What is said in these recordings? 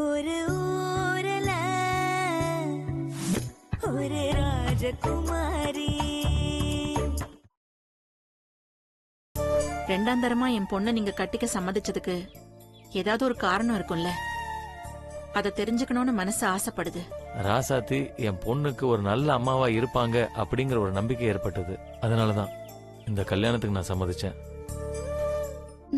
ஒரு ஊரல ஒரு ராஜகுமாரி. ரெண்டாம் தரமா என் பொண்ணை நீங்க கட்டிக்க சம்மதிச்சதுக்கு ஏதாவது ஒரு காரணம் இருக்கும்ல, அதை தெரிஞ்சுக்கணும்னு மனசு ஆசைப்படுது. ராசாத்தி என் பொண்ணுக்கு ஒரு நல்ல அம்மாவா இருப்பாங்க அப்படிங்கிற ஒரு நம்பிக்கை ஏற்பட்டது. அதனாலதான் இந்த கல்யாணத்துக்கு நான் சம்மதிச்சேன்.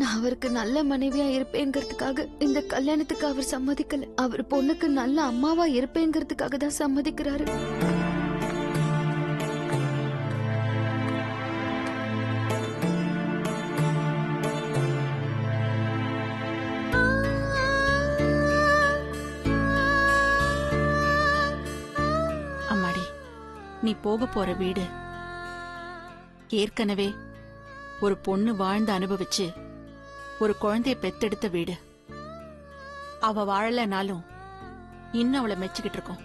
நான் அவருக்கு நல்ல மனைவியா இருப்பேங்கிறதுக்காக இந்த கல்யாணத்துக்கு அவர் சம்மதிக்கல. அவர் பொண்ணுக்கு நல்ல அம்மாவா இருப்பேங்கிறதுக்காக தான் சம்மதிக்கிறாரு. அம்மாடி, நீ போக போற வீடு ஏற்கனவே ஒரு பொண்ணு வாழ்ந்து அனுபவிச்சு ஒரு குழந்தைய பெத்தெடுத்த வீடு. அவ வாழலனாலும் இன்னும் அவளை மெச்சுக்கிட்டு இருக்கோம்.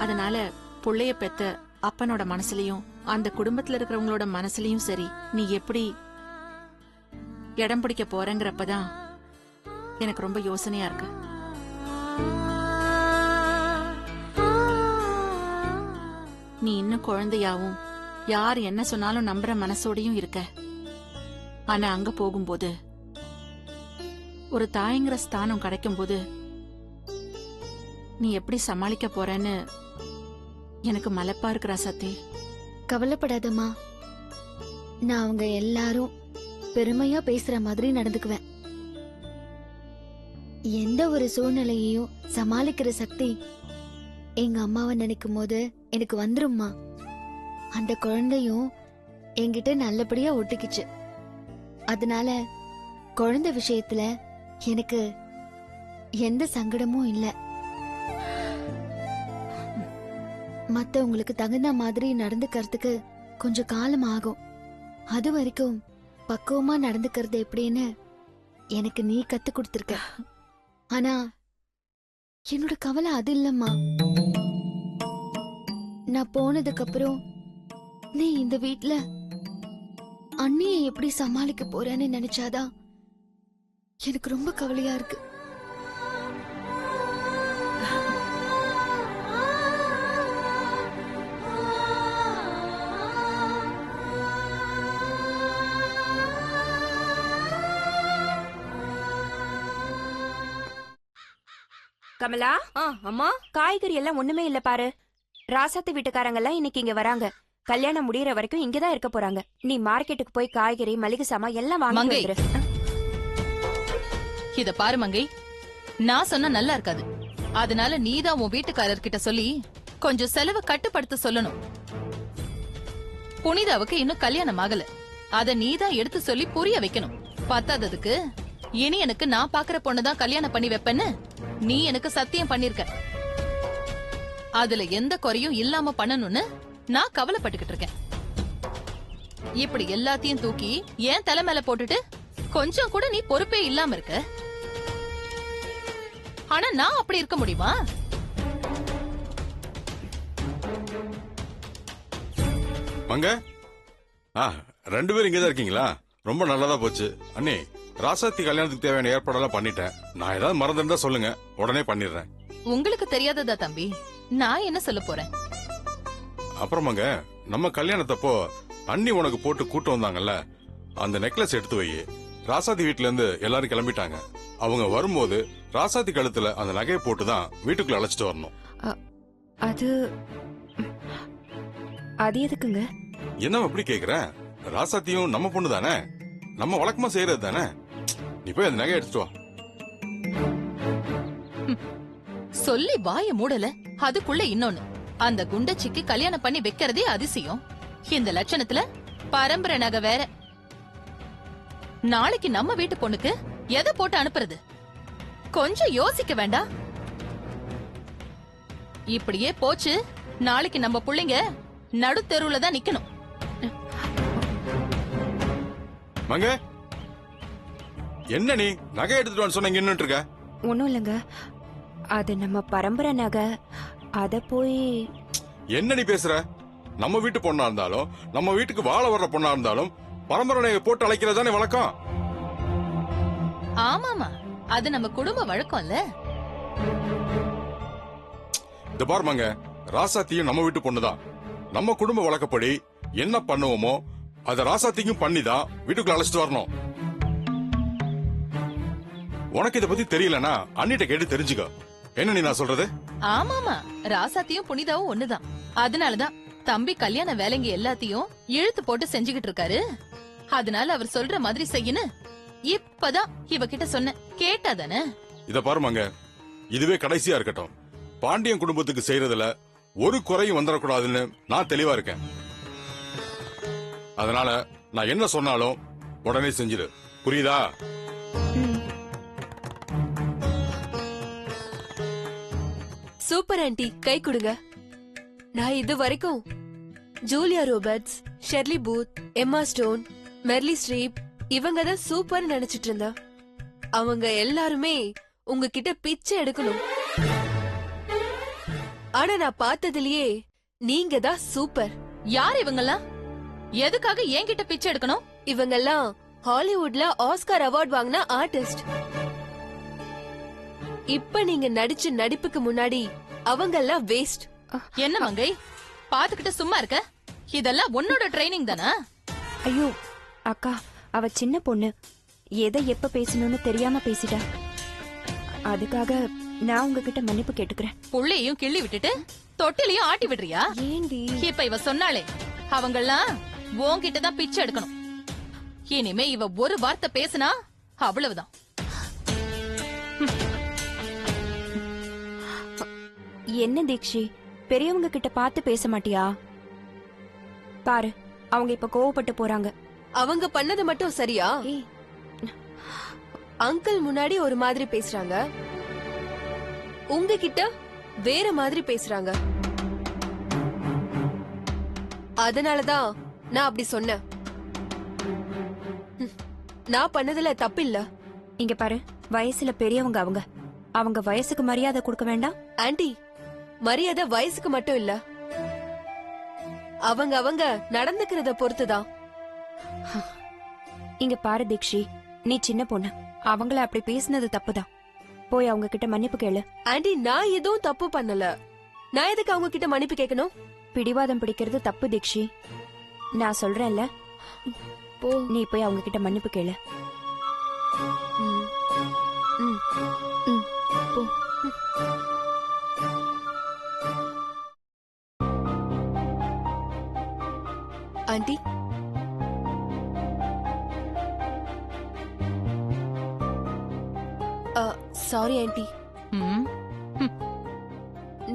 அதனால புள்ளைய பெத்த அப்பனோட மனசுலயும் அந்த குடும்பத்துல இருக்கிறவங்களோட மனசுலயும் சரி, நீ எப்படி இடம் பிடிக்க போறங்கிறப்பதான் எனக்கு ரொம்ப யோசனையா இருக்கு. நீ இன்னும் குழந்தையாவும் யார் என்ன சொன்னாலும் நம்புற மனசோடையும் இருக்க. ஆனா அங்க போகும்போது ஒரு தாய்ங்கிற ஸ்தானம் கிடைக்கும் போது நீ எப்படி சமாளிக்க போறன்னு எனக்கு மலைப்பா இருக்கிறா சத்தி. கவலைப்படாதம்மா, நான் அவங்க எல்லாரும் பெருமையா பேசுற மாதிரி நடந்துக்குவேன். எந்த ஒரு சூழ்நிலையையும் சமாளிக்கிற சக்தி எங்க அம்மாவை நினைக்கும் போது எனக்கு வந்துரும்மா. அந்த குழந்தையும் என்கிட்ட நல்லபடியா ஒட்டிக்கிச்சு. அதனால குழந்தை விஷயத்துல எனக்கு எந்த சங்கடமும் இல்ல. மத்தவங்களுக்கு தகுந்த மாதிரி நடந்துக்கிறதுக்கு கொஞ்சம் காலம் ஆகும். அது வரைக்கும் பக்குவமா நடந்துக்கிறது எப்படின்னு எனக்கு நீ கத்து கொடுத்திருக்க. ஆனா என்னோட கவலை அது இல்லம்மா. நான் போனதுக்கு அப்புறம் நீ இந்த வீட்ல அண்ணியை எப்படி சமாளிக்க போறேன்னு நினைச்சாதான் எனக்கு ரொம்ப கவலையா இருக்கு. கமலா, அம்மா, காய்கறி எல்லாம் ஒண்ணுமே இல்ல பாரு. ராசாத்து வீட்டுக்காரங்க எல்லாம் இன்னைக்கு இங்க வராங்க. கல்யாணம் முடியற வரைக்கும் இங்கதான் இருக்க போறாங்க. நீ மார்க்கெட்டுக்கு போய் காய்கறி மளிகை சாமான் எல்லாம் வாங்கி வந்துரு. இத பாரு மங்கை, நான் சொன்னா நல்லா இருக்காது. அதனால நீதான் உன் வீட்டுக்காரர்கிட்ட சொல்லி கொஞ்சம் செலவு கட்டுப்படுத்த சொல்லணும். புனிதாவுக்கு இன்னும் கல்யாணம் ஆகல, அத நீதான் எடுத்து சொல்லி புரிய வைக்கணும். பத்தாததுக்கு இனி எனக்கு நான் பாக்குற பொண்ணுதான் கல்யாணம் பண்ணி வைப்பேன்னு நீ எனக்கு சத்தியம் பண்ணிருக்க. அதுல எந்த குறையும் இல்லாம பண்ணணும்னு நான் கவலைப்பட்டுக்கிட்டு இருக்கேன். இப்படி எல்லாத்தையும் தூக்கி ஏன் தலை மேல போட்டுட்டு கொஞ்சம் கூட நீ பொறுப்பே இல்லாம இருக்க. ஆனா நான் அப்படி இருக்க முடியுமா? மங்க, ரெண்டு பேரும் இங்கதான் இருக்கீங்களா? ரொம்ப நல்லதா போச்சு. அண்ணே, ராசாத்தி கல்யாணத்துக்கு தேவையான ஏற்பாடெல்லாம் பண்ணிட்டேன். நான் ஏதாவது மறந்துட்டா சொல்லுங்க, உடனே பண்ணிடுறேன். உங்களுக்கு தெரியாததா தம்பி, நான் என்ன சொல்ல போறேன்? அப்புறமாங்க, நம்ம கல்யாணத்தப்போ அண்ணி உனக்கு போட்டு கூட்டு வந்தாங்கல்ல, அந்த நெக்லஸ் எடுத்து வை. ராசாத்தி வீட்டுல இருந்து எல்லாரும் கிளம்பிட்டாங்க. அவங்க வரும்போது ராசாத்தி கழுத்துல அந்த நகையை போட்டுதான் வீட்டுக்குள்ள அழைச்சிட்டு வரணும். அது அது எதுக்குங்க? என்ன அப்படி கேக்குற? ராசாத்தியும் நம்ம பொண்ணு தானே, நம்ம வழக்கமா செய்யறது தானே. நீ போய் அந்த நகை எடுத்துட்டு வா. சொல்லி வாய மூடல, அதுக்குள்ள இன்னொன்னு. அந்த குண்டச்சிக்கு கல்யாணம் பண்ணி வைக்கிறதே அதிசயம். இந்த லட்சணத்துல பரம்பரை நகை வேற. நாளைக்கு நம்ம வீட்டு பொண்ணுக்கு எதை போட்டு அனுப்புறது? கொஞ்சம் யோசிக்க வேண்டாம்? இப்படியே போச்சு, நாளைக்கு நம்ம புள்ளைங்க நடுத்தெருவுல தான் நிக்கணும். மங்க, என்ன நீ நகை எடுத்துட்டு சொன்ன நின்னுட்டு இருக்க? ஒண்ணும் இல்லங்க, அது நம்ம பரம்பரை நகை. அத போய் என்ன நீ பேசுற? நம்ம வீட்டு பொண்ணா இருந்தாலும் நம்ம வீட்டுக்கு வாழ வர்ற பொண்ணா இருந்தாலும் பரம்பரை நகை போட்டு அழைக்கிறதானே வழக்கம். ஆமாமா, அது நம்ம குடும்ப வழக்கம்ல. இந்த பாருமாங்க, ராசாத்தியும் நம்ம வீட்டு பொண்ணுதான். நம்ம குடும்ப வழக்கப்படி என்ன பண்ணுவோமோ அத ராசாத்திக்கும் பண்ணிதான் வீட்டுக்குள்ள அழைச்சிட்டு வரணும். உனக்கு இத பத்தி தெரியலனா அண்ணிட்ட கேட்டு தெரிஞ்சுக்க. என்ன நீ நான் சொல்றது? ஆமாமா, ராசாத்தியும் புனிதாவும் ஒண்ணுதான். அதனாலதான் தம்பி கல்யாண வேலைங்க எல்லாத்தையும் இழுத்து போட்டு செஞ்சுகிட்டு இருக்காரு. அதனால அவர் சொல்ற மாதிரி செய்யணும். இப்பதான் இவகிட்ட சொன்ன கேட்டாதானே. இத பாருமாங்க, இதுவே கடைசியா இருக்கட்டும். பாண்டியன் குடும்பத்துக்கு செய்யறதுல ஒரு குறையும் வந்துடக்கூடாதுன்னு நான் தெளிவா இருக்கேன். அதனால நான் என்ன சொன்னாலும் உடனே செஞ்சிரு, புரியுதா? சூப்பர் ஆண்டி, கை கொடுங்க. நான் இது வரைக்கும் Julia Roberts, Shirley Booth, Emma Stone, Meryl Streep இவங்க தான் சூப்பர் நினைச்சிட்டு இருந்தேன். அவங்க எல்லாருமே உங்ககிட்ட பிச்சை எடுக்கணும். ஆனா நான் பார்த்ததுலயே நீங்க தான் சூப்பர். யார் இவங்கெல்லாம்? எதுக்காக என்கிட்ட பிச்சை எடுக்கணும்? இவங்கெல்லாம் ஹாலிவுட்ல ஆஸ்கார் அவார்ட் வாங்கின ஆர்டிஸ்ட். இப்ப நீங்க நடிச்ச நடிப்புக்கு முன்னாடி அவங்கெல்லாம் வேஸ்ட். என்ன மங்கை பாத்துக்கிட்டு சும்மா இருக்க? இதெல்லாம் உன்னோட ட்ரைனிங் தானா? ஐயோ அக்கா, அவ சின்ன பொண்ணு, எதை எப்ப பேசணும்னு தெரியாம பேசிட்டா. அதுக்காக நான் உங்ககிட்ட மன்னிப்பு கேட்டுக்கிறேன். புள்ளையும் கிள்ளி விட்டுட்டு தொட்டிலையும் ஆட்டி விடுறியா? ஏண்டி? இப்ப இவ சொன்னாலே அவங்கெல்லாம் உன்கிட்ட தான் பிச்சை எடுக்கணும். இனிமே இவ ஒரு வார்த்தை பேசினா அவ்வளவுதான். என்ன தீக்ஷி, பெரியவங்க கிட்ட பார்த்து பேச மாட்டியா? பாரு, அவங்க இப்ப கோவப்பட்டு போறாங்க. அவங்க பண்ணது மட்டும் சரியா? அங்கிள் முன்னாடி ஒரு மாதிரி பேசுறாங்க, உங்ககிட்ட வேற மாதிரி பேசுறாங்க. அதனாலதான் நான் அப்படி சொன்னேன். நான் பண்ணதுல தப்பு இல்ல. இங்க பாரு, வயசுல பெரியவங்க அவங்க. அவங்க வயசுக்கு மரியாதை கொடுக்க வேண்டாம்? ஆண்டி, மரியாதை வயசுக்கு மட்டும் இல்ல, அவங்க அவங்க நடந்துக்கிறத பொறுத்துதான். இங்க பாரு தீக்ஷி, நீ சின்ன பொண்ணு, அவங்கள அப்படி பேசினது தப்புதான். போய் அவங்க கிட்ட மன்னிப்பு கேளு. ஆண்டி, நான் எதுவும் தப்பு பண்ணல. நான் எதுக்கு அவங்க கிட்ட மன்னிப்பு கேட்கணும்? பிடிவாதம் பிடிக்கிறது தப்பு தீக்ஷி. நான் சொல்றேன்ல, போ. நீ போய் அவங்க கிட்ட மன்னிப்பு கேளு. ம். ம். ம். போ. Aunty, sorry aunty. ம்,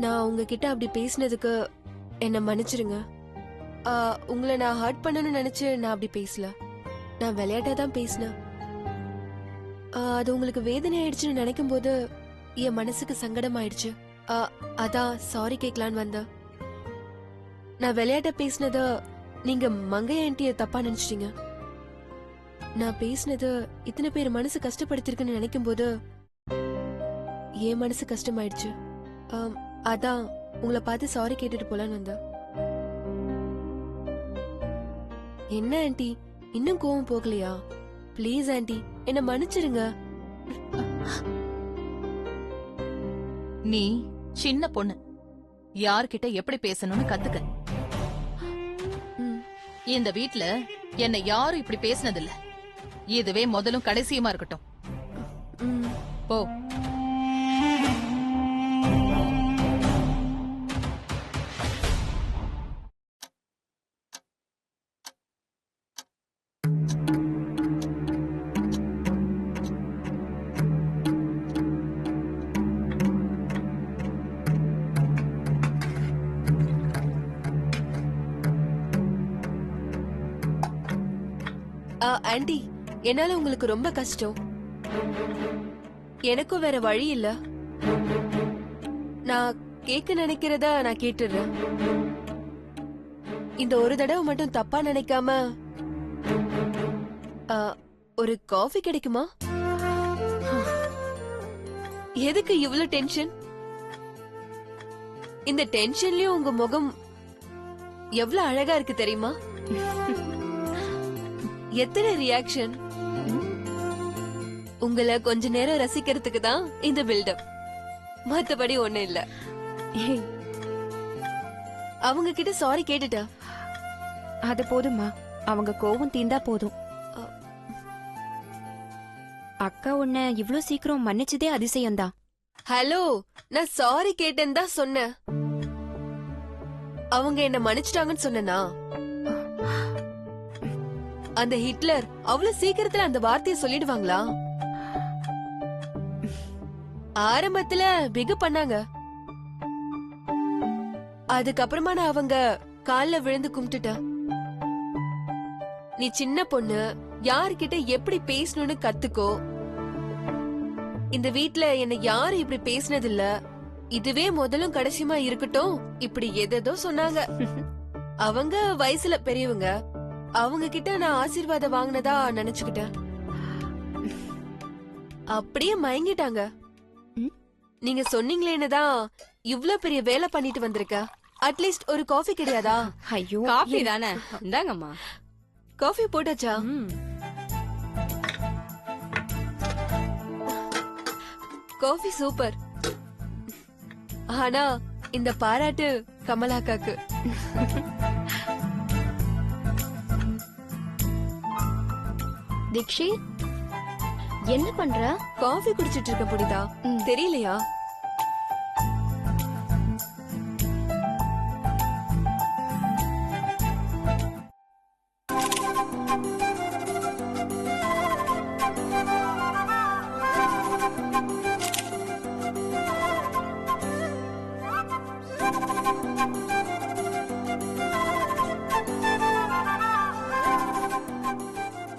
நான் உங்ககிட்ட அப்படி பேசினதுக்கு என்ன மன்னிச்சிருங்க. உங்களை நான் ஹர்ட் பண்ணணும்னு நினைச்சு நான் அப்படி பேசல. நான் விளையாட்டா தான் பேசினேன். அது உங்களுக்கு வேதனை ஆயிடுச்சுன்னு நினைக்கும் போது என் மனசுக்கு சங்கடம் ஆயிடுச்சு. அதான் சாரி கேட்கலான்னு வந்தேன். நான் விளையாட்ட பேசினத நீங்க மங்கை ஆண்டிய தப்பா நினைச்சிட்டீங்க. நான் பேசினது இத்தனை பேர் மனசு கஷ்டப்படுத்திருக்குன்னு நினைக்கும் போது என் மனசு கஷ்டமாயிடுச்சு. அதான் உங்களை பார்த்து சாரி கேட்டுட்டு போலான்னு வந்தேன். என்ன ஆண்டி, இன்னும் கோவம் போகலையா? ப்ளீஸ் ஆண்டி, என்ன மன்னிச்சிருங்க. நீ சின்ன பொண்ணு, யார்கிட்ட எப்படி பேசணும்னு கத்துக்க. ம். இந்த வீட்ல என்னை யாரும் இப்படி பேசினதில்ல. இதுவே முதலும் கடைசியுமா இருக்கட்டும். ம். போ. ஆண்டி, என்னால உங்களுக்கு ரொம்ப கஷ்டம். எனக்கும் வேற வழி இல்ல. நான் கேட்க நினைக்கிறத நான் கேட்டுறேன். இந்த ஒரு தடவை மட்டும் தப்பா நினைக்காம ஒரு காஃபி கிடைக்குமா? எதுக்கு இவ்வளவு டென்ஷன்? இந்த டென்ஷன்லயும் உங்க முகம் எவ்வளவு அழகா இருக்கு தெரியுமா? எத்தனை ரியாக்ஷன்! உங்களை கொஞ்ச நேரம் ரசிக்கிறதுக்கு தான் இந்த பில்டப், மத்தபடி ஒண்ணு இல்ல. ஏய், அவங்க கிட்ட சாரி கேட்டுட்டா. அது போதும்மா, அவங்க கோவம் தீந்தா போதும். அக்கா உன்னை இவ்ளோ சீக்கிரம் மன்னிச்சதே அதிசயம்தான். ஹலோ, நான் சாரி கேட்டேன்னு தான் சொன்னேன். அவங்க என்ன மன்னிச்சிட்டாங்கன்னு சொன்னா? அந்த ஹிட்லர் அவ்வளவு சீக்கிரத்துல அந்த வார்த்தையை சொல்லிடுவாங்களா? ஆரம்பத்துல பிகு பண்ணாங்க. அதுக்கப்புறமா நான் அவங்க கால்ல விழுந்து கும்பிட்டுட்டேன். நீ சின்ன பொண்ணு, யார்கிட்ட எப்படி பேசணும்னு கத்துக்கோ. இந்த வீட்ல என்ன யாரும் இப்படி பேசினது இல்ல. இதுவே முதலும் கடைசியுமா இருக்கட்டும். இப்படி எதோ சொன்னாங்க. அவங்க வயசுல பெரியவங்க. அவங்க கிட்ட நான் ஆசீர்வாதம் வாங்கினதா நினைச்சுக்கிட்டேன். அப்படியே மயங்கிட்டாங்க. நீங்க சொன்னீங்களேன்னு தான் இவ்ளோ பெரிய வேலை பண்ணிட்டு வந்திருக்க. அட்லீஸ்ட் ஒரு காஃபி கிடையாதா? ஐயோ, காஃபி தானே, இந்தாங்கம்மா. காஃபி போட்டாச்சா? Coffee super. ஆனா இந்த பாராட்டு கமலாக்காக்கு. தீக்ஷி, என்ன பண்ற? காஃபி குடிச்சிட்டு இருக்க புரியுதா? தெரியலையா?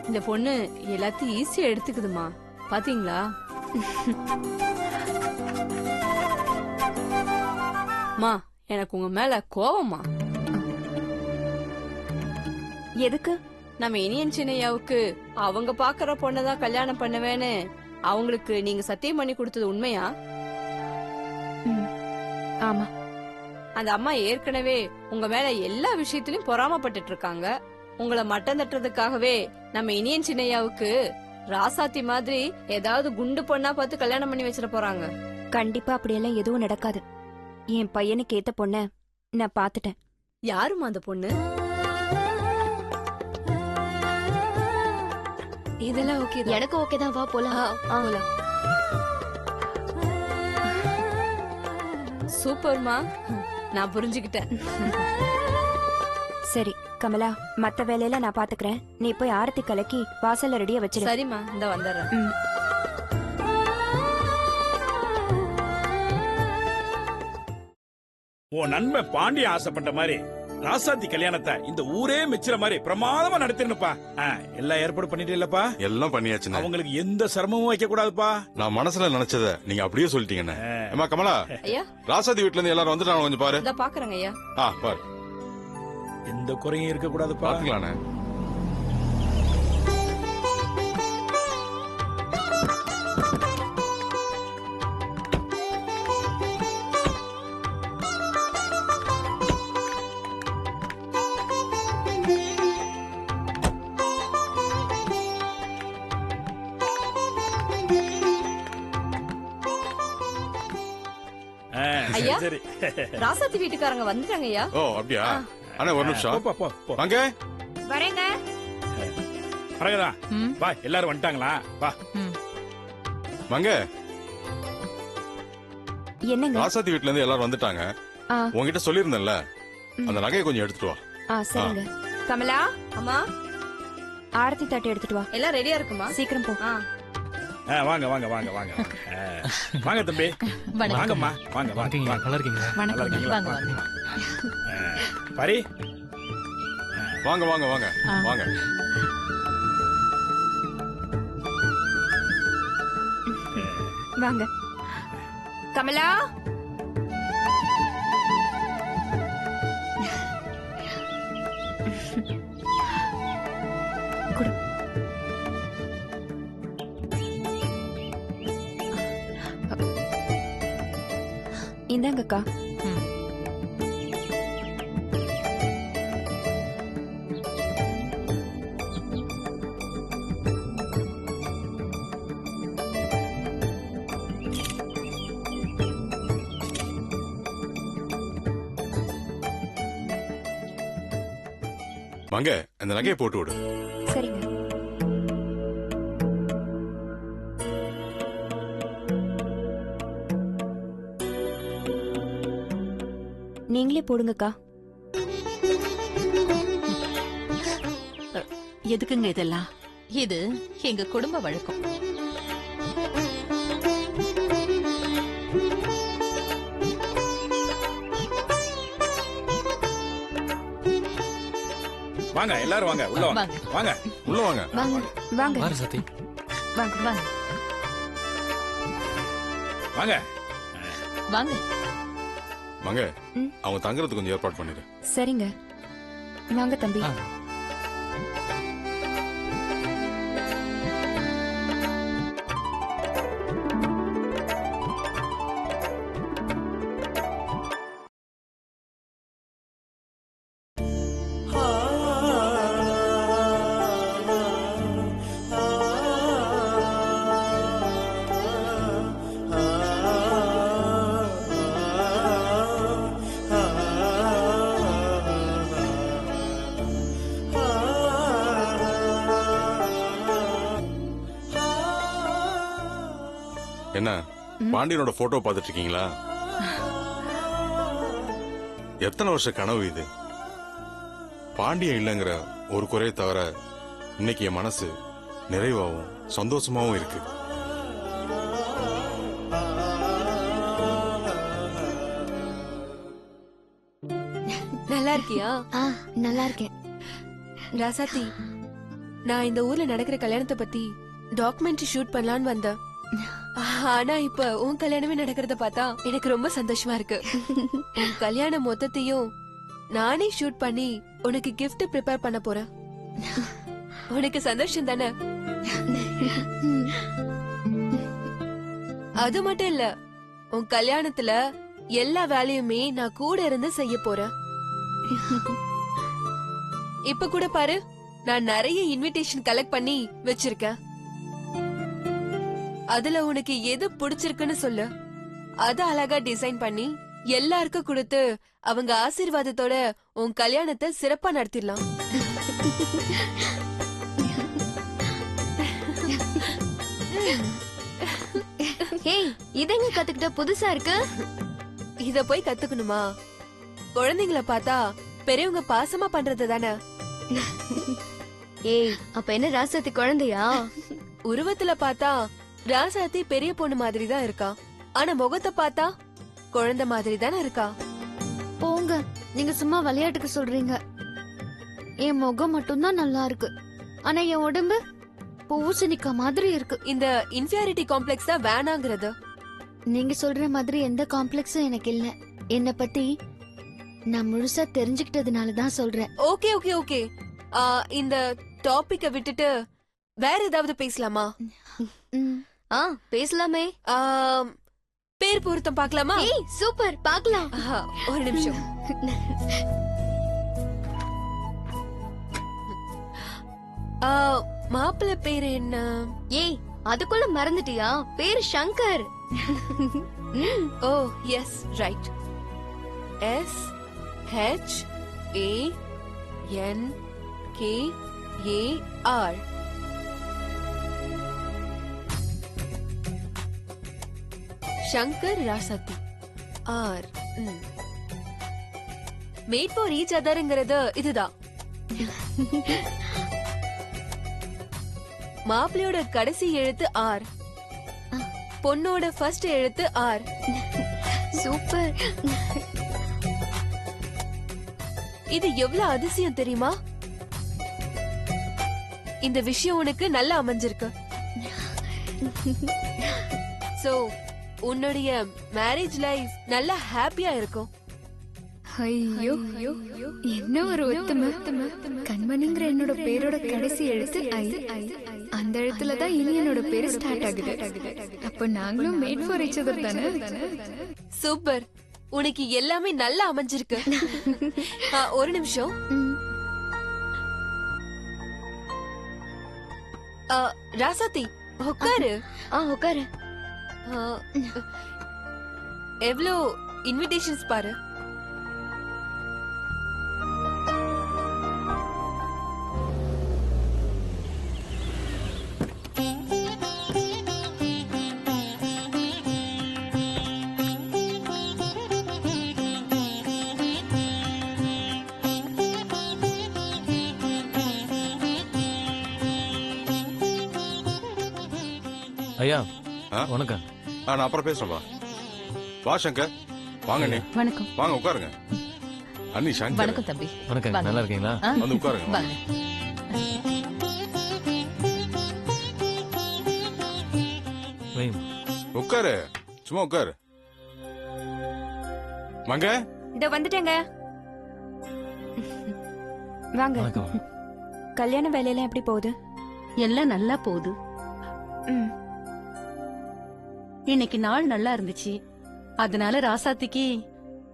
இந்த பொண்ணு எல்லாத்தையும் ஈஸியா எடுத்துக்குதுமா, பாத்தீங்களா? மா, எனக்கு உங்க மேல கோவமா. எதுக்கு? நம்ம இனியன் சின்னையாவுக்கு அவங்க பாக்குற பொண்ணதான் கல்யாணம் பண்ணுவேன்னு அவங்களுக்கு நீங்க சத்தியம் பண்ணி கொடுத்தது உண்மையா? ஆமா. அந்த அம்மா ஏற்கனவே உங்க மேல எல்லா விஷயத்திலயும் பொறாமப்பட்டுட்டு இருக்காங்க. உங்களை மட்டம் தட்டுறதுக்காகவே நம்ம இனியன் சின்னையாவுக்கு ராசாத்தி மாதிரி ஏதாவது குண்டு பொண்ணா பார்த்து கல்யாணம் பண்ணி வச்சிட போறாங்க. கண்டிப்பா அப்படியெல்லாம் எதுவும் நடக்காது. என் பையனுக்கு ஏத்த பொண்ண நான் பாத்துட்டேன். யாருமா அந்த பொண்ணு? இதெல்லாம் ஓகே தான். எனக்கு ஓகே தான், வா போலாம். போலாம். சூப்பர்மா, நான் புரிஞ்சுக்கிட்டேன். சரி கமலா, மத்த வேலையில நான் பாத்துக்கிறேன். நீ போய் ஆரத்தி கலக்கி வாசல்ல ரெடியா வச்சிரு. சரிம்மா, இந்த வந்துடுறேன். ம். உன் நண்பன் பாண்டிய ஆசைப்பட்ட மாதிரி ராசாத்தி கல்யாணத்தை இந்த ஊரே மெச்சுற மாதிரி பிரமாதமா நடத்திருப்பா. எல்லா ஏற்பாடு பண்ணிட்டு இல்லப்பா? எல்லாம் பண்ணியாச்சுண்ணே. அவங்களுக்கு எந்த சிரமமும் வைக்க கூடாதுப்பா. நான் மனசுல நினைச்சத நீங்க அப்படியே சொல்லிட்டீங்கண்ணே. ஏமா கமலா, ஐயா, ராசாதி வீட்ல இருந்து எல்லாரும் வந்துட்டாங்க, கொஞ்சம் பாரு. இத பாக்குறேங்க ஐயா. பாரு. எந்த குறையும் இருக்க கூடாதுப்பா. பாத்துக்கலாண்ணே. ஐயா, சரி ராசாத்தி வீட்டுக்காரங்க வந்துட்டாங்க ஐயா. ஓ அப்படியா? அண்ணே ஒரு நிமிஷம். போ. வாங்க. வரேங்க. அழகதா, வா, எல்லாரும் வந்துட்டாங்களா? வா வாங்க. என்னங்க? ராசாதி வீட்ல இருந்து எல்லாரும் வந்துட்டாங்க. உங்ககிட்ட சொல்லிருந்தேன்ல, அந்த நகையை கொஞ்சம் எடுத்துட்டு வா. சரிங்க. கமலா, அம்மா, ஆரத்தி தட்டு எடுத்துட்டு வா. எல்லாம் ரெடியா இருக்குமா? சீக்கிரம் போ. வாங்க வாங்க வாங்க வாங்க வாங்க தம்பி, வாங்கம்மா, வாங்க வாங்க. நல்லா இருக்கீங்களா? நல்லா இருக்கீங்களா? வாங்க வாங்க. பாரி, வாங்க வாங்க வாங்க வாங்க. வாங்க. கமலா, குடு. இந்தாங்கக்கா. வாங்க அந்த நகையை போட்டு விடு. சரிங்க. நீங்களே போடுங்கக்கா. எதுக்குங்க இதெல்லாம்? இது எங்க குடும்ப வழக்கம். வாங்க எல்லாரும் வாங்க, உள்ள வாங்க. வாங்க உள்ள வாங்க. வாங்க பாரு சத்தி. வாங்க வாங்க வாங்க. வாங்க. வாங்க அவங்க தங்குறதுக்கு கொஞ்சம் ஏற்பாடு பண்ணிடு. சரிங்க. வாங்க தம்பி. ஆ. என்ன பாண்டியனோட போட்டோ பார்த்துட்டு இருக்கீங்களா? எத்தனை வருஷ கனவு இது. பாண்டியன் இல்லைங்கிற ஒரு குறையை தவிர இன்னைக்கு என் மனசு நிறைவாகவும் சந்தோஷமாவும் இருக்கு. நல்லா இருக்கியா? நல்லா இருக்கேன். ராசாத்தி, நான் இந்த ஊர்ல நடக்கிற கல்யாணத்தை பத்தி டாக்குமெண்ட்ரி ஷூட் பண்ணலான்னு வந்தேன். ஆனா இப்ப உன் கல்யாணமே நடக்கிறத பார்த்தா எனக்கு ரொம்ப சந்தோஷமா இருக்கு. உன் கல்யாணம் மொத்தத்தையும் நானே ஷூட் பண்ணி உனக்கு gift ப்ரிப்பேர் பண்ண போறேன். உனக்கு சந்தோஷம் தானே? அது மட்டும் இல்ல, உன் கல்யாணத்துல எல்லா வேலையுமே நான் கூட இருந்து செய்ய போறேன். இப்ப கூட பாரு, நான் நிறைய இன்விடேஷன் கலெக்ட் பண்ணி வச்சிருக்கேன். அதுல உனக்கு எது பிடிச்சிருக்குன்னு சொல்லு. அத அழகா டிசைன் பண்ணி எல்லாருக்கும் கொடுத்து அவங்க ஆசீர்வாதத்தோட உன் கல்யாணத்தை சிறப்பா நடத்திடலாம். ஏய், இதெங்க கத்துக்கிட்ட புதுசா இருக்கு. இத போய் கத்துக்கணுமா? குழந்தைங்கள பார்த்தா பெரியவங்க பாசமா பண்றது தானே. ஏய், அப்ப என்ன ராசாத்தி குழந்தையா? உருவத்துல பார்த்தா ராசாத்தி பெரிய பொண்ணு மாதிரி தான் இருக்கா. ஆனா முகத்தை பார்த்தா குழந்தை மாதிரி தானே இருக்கா. போங்க, நீங்க சும்மா விளையாட்டுக்கு சொல்றீங்க. என் முகம் மட்டும்தான் நல்லா இருக்கு, ஆனா என் உடம்பு பூசணிக்கா மாதிரி இருக்கு. இந்த இன்ஃபியாரிட்டி காம்ப்ளெக்ஸ் தான் வேணாங்கிறது. நீங்க சொல்ற மாதிரி எந்த காம்ப்ளெக்ஸும் எனக்கு இல்ல. என்ன பத்தி நான் முழுசா தெரிஞ்சுக்கிட்டதுனால தான் சொல்றேன். ஓகே ஓகே ஓகே, இந்த டாபிக்க விட்டுட்டு வேற ஏதாவது பேசலாமா? பேசலாமே. பேர் பொருத்தம் பார்க்கலாமா? ஏய், சூப்பர், பார்க்கலாம். ஒரு நிமிஷம். மாப்பிள்ளை பேரு என்ன? ஏய், அதுக்குள்ள மறந்துட்டியா? பேரு Shankar. Oh yes, right. SHANKAR. Shankar Rasathi. Are made for each அதர்ங்கிறது இதுதான். மாப்பிள்ளையோட கடைசி எழுத்து ஆர், பொண்ணோட ஃபர்ஸ்ட் எழுத்து ஆர். சூப்பர். இது எவ்வளவு அதிசயம் தெரியுமா? இந்த விஷயம் உனக்கு நல்லா அமைஞ்சிருக்கு. சோ உன்னுடைய மேரேஜ் லைஃப் நல்லா ஹாப்பியா இருக்கும். ஐயோ, என்ன ஒரு ஒத்துமை. கண்மணிங்கிற என்னோட பேரோட கடைசி எழுத்து ஐ. அந்த எழுத்துல தான் இனி என்னோட பேரு ஸ்டார்ட் ஆகுது. அப்ப நாங்களும் மேட் ஃபார் ஈச் அதர் தானே. சூப்பர், உனக்கு எல்லாமே நல்லா அமைஞ்சிருக்கு. ஒரு நிமிஷம். ராசாத்தி, உட்காரு. உட்காரு. எவ்வளோ இன்விடேஷன்ஸ் பாரு. ஐயா ஆ? வணக்கம். நான் அப்புறம் பேசுறேன் வா சங்கர், வாங்க நீ வணக்கம். வாங்க உட்காருங்க. அண்ணி சங்கர் வணக்கம் தம்பி. வணக்கம், நல்லா இருக்கீங்களா? ஆ, வந்து உட்காருங்க. வாங்க. வைங்க. உட்காரு, சும்மா உட்காரு. மங்க இதோ வந்துட்டேங்க. வாங்க. வணக்கம். கல்யாண வேலையெல்லாம் எப்படி போகுது? எல்லாம் நல்லா போகுது. ம். இன்னைக்கு நாள் நல்லா இருந்துச்சு. அதனால ராசாத்திக்கு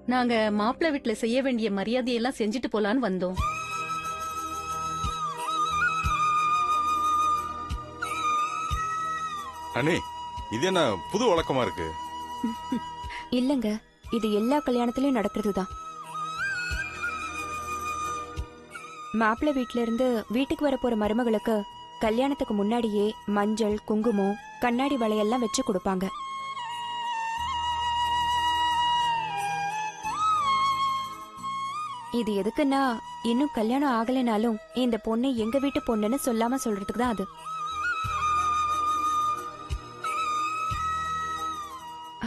நாங்க மாப்பிள்ளை வீட்டுல செய்ய வேண்டிய மரியாதையெல்லாம் செஞ்சுட்டு போலான்னு வந்தோம். அண்ணி, இது என்ன புது வழக்கமா இருக்கு? இல்லங்க, இது எல்லா கல்யாணத்திலயும் நடக்கிறதுதான். மாப்பிள்ளை வீட்ல இருந்து வீட்டுக்கு வர போற மருமகளுக்கு கல்யாணத்துக்கு முன்னாடியே மஞ்சள், குங்குமம், கண்ணாடி வளையெல்லாம் வச்சு கொடுப்பாங்க. இது எதுக்குன்னா, இன்னும் கல்யாணம் ஆகலைனாலும் இந்த பொண்ணு எங்க வீட்டு பொண்ணுன்னு சொல்லாம சொல்றதுக்கு தான் அது.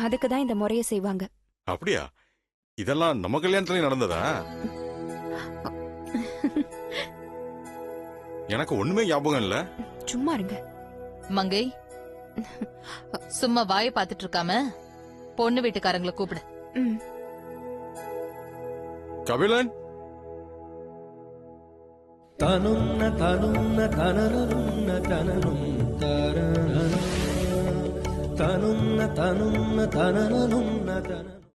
அதுக்கு தான் இந்த முறைய செய்வாங்க. அப்படியா? இதெல்லாம் நம்ம கல்யாணத்துலயும் நடந்ததா? எனக்கு ஒண்ணுமே ஞாபகம் இல்ல. சும்மா இருங்க. மங்கை, சும்மா வாயை பார்த்துட்டு இருக்காம பொண்ணு வீட்டுக்காரங்களை கூப்பிடு. ம். கபிலன், தனுன்ன தனுன்ன தனனனுன்ன தனனும் தரனன தனுன்ன தனுன்ன தனனனுன்ன தன